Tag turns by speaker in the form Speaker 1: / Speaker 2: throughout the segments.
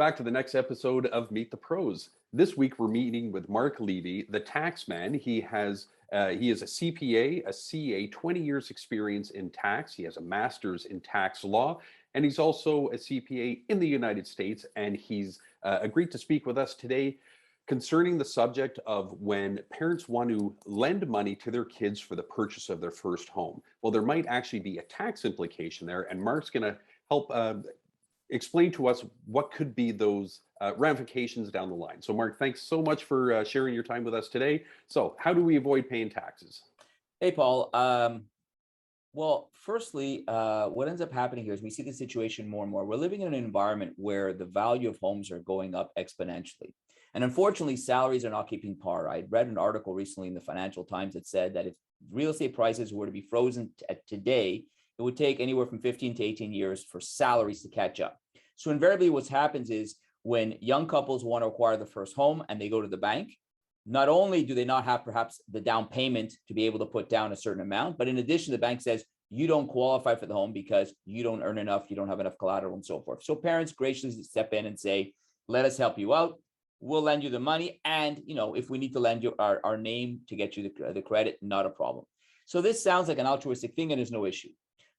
Speaker 1: Back to the next episode of Meet the Pros. This week we're meeting with Mark Levy, the tax man. He is a CPA, a CA, 20 years experience in tax. He has a master's in tax law, and he's also a CPA in the United States. And he's agreed to speak with us today concerning the subject of when parents want to lend money to their kids for the purchase of their first home. Well, there might actually be a tax implication there, and Mark's going to help explain to us what could be those ramifications down the line. So Mark, thanks so much for sharing your time with us today. So how do we avoid paying taxes?
Speaker 2: Hey, Paul. Well, firstly, what ends up happening here is we see the situation more and more. We're living in an environment where the value of homes are going up exponentially. And unfortunately, salaries are not keeping par. I read an article recently in the Financial Times that said that if real estate prices were to be frozen today, it would take anywhere from 15 to 18 years for salaries to catch up. So invariably what happens is when young couples want to acquire the first home and they go to the bank, not only do they not have perhaps the down payment to be able to put down a certain amount, but in addition, the bank says you don't qualify for the home because you don't earn enough, you don't have enough collateral and so forth. So parents graciously step in and say, let us help you out. We'll lend you the money. And, if we need to lend you our name to get you the credit, not a problem. So this sounds like an altruistic thing and there's no issue.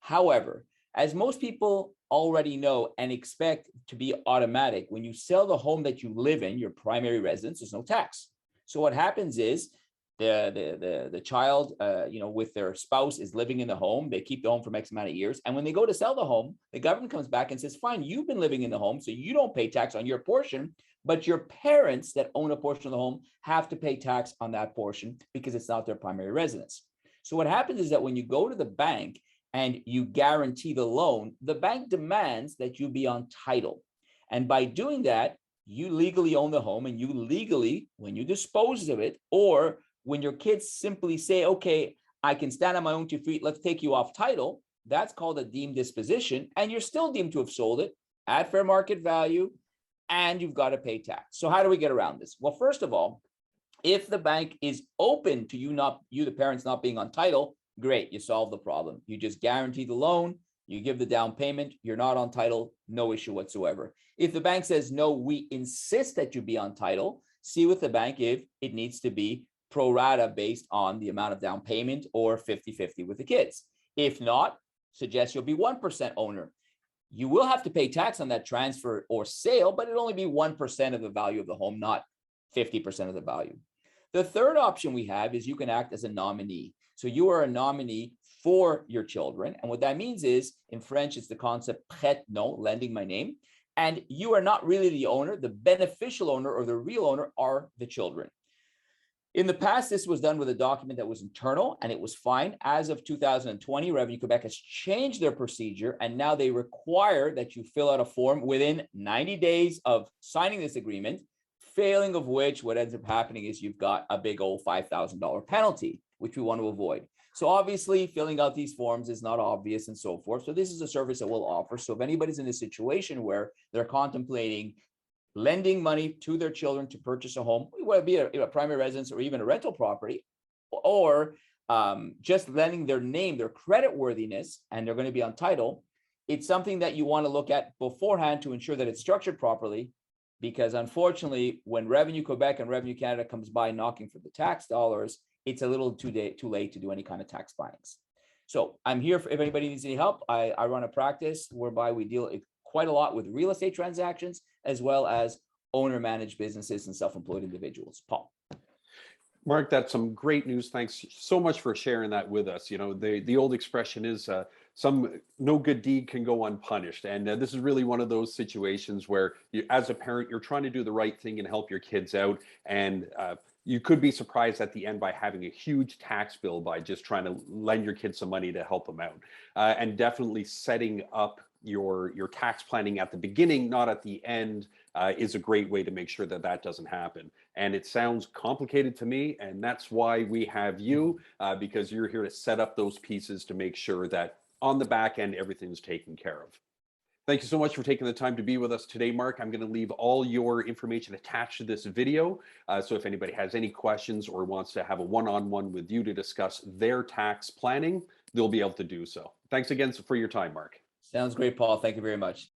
Speaker 2: However, as most people already know and expect to be automatic, when you sell the home that you live in, your primary residence, there's no tax. So what happens is the child, with their spouse is living in the home. They keep the home for X amount of years. And when they go to sell the home, the government comes back and says, fine, you've been living in the home, so you don't pay tax on your portion, but your parents that own a portion of the home have to pay tax on that portion because it's not their primary residence. So what happens is that when you go to the bank and you guarantee the loan, the bank demands that you be on title. And by doing that, you legally own the home, and you legally, when you dispose of it, or when your kids simply say, okay, I can stand on my own 2 feet, let's take you off title, that's called a deemed disposition, and you're still deemed to have sold it at fair market value, and you've got to pay tax. So how do we get around this? Well, first of all, if the bank is open to you, the parents, not being on title, great, you solve the problem. You just guarantee the loan, you give the down payment, you're not on title, no issue whatsoever. If the bank says, no, we insist that you be on title, see with the bank if it needs to be pro rata based on the amount of down payment or 50-50 with the kids. If not, suggest you'll be 1% owner. You will have to pay tax on that transfer or sale, but it'll only be 1% of the value of the home, not 50% of the value. The third option we have is you can act as a nominee. So you are a nominee for your children. And what that means is, in French, it's the concept prête-nom, lending my name. And you are not really the owner. The beneficial owner or the real owner are the children. In the past, this was done with a document that was internal, and it was fine. As of 2020, Revenue Quebec has changed their procedure, and now they require that you fill out a form within 90 days of signing this agreement, failing of which what ends up happening is you've got a big old $5,000 penalty, which we want to avoid. So obviously, filling out these forms is not obvious and so forth. So this is a service that we'll offer. So if anybody's in a situation where they're contemplating lending money to their children to purchase a home, whether it be a primary residence or even a rental property, or just lending their name, their credit worthiness, and they're going to be on title, it's something that you want to look at beforehand to ensure that it's structured properly. Because unfortunately, when Revenue Quebec and Revenue Canada comes by knocking for the tax dollars, it's a little too late to do any kind of tax filings. So I'm here if anybody needs any help. I run a practice whereby we deal quite a lot with real estate transactions, as well as owner-managed businesses and self-employed individuals. Paul.
Speaker 1: Mark, that's some great news. Thanks so much for sharing that with us. The old expression is some no good deed can go unpunished. And this is really one of those situations where you, as a parent, you're trying to do the right thing and help your kids out. And you could be surprised at the end by having a huge tax bill by just trying to lend your kids some money to help them out. And definitely setting up your tax planning at the beginning, not at the end, is a great way to make sure that that doesn't happen. And it sounds complicated to me, and that's why we have you, because you're here to set up those pieces to make sure that on the back end, everything's taken care of. Thank you so much for taking the time to be with us today, Mark. I'm going to leave all your information attached to this video. So if anybody has any questions or wants to have a one-on-one with you to discuss their tax planning, they'll be able to do so. Thanks again for your time, Mark.
Speaker 2: Sounds great, Paul. Thank you very much.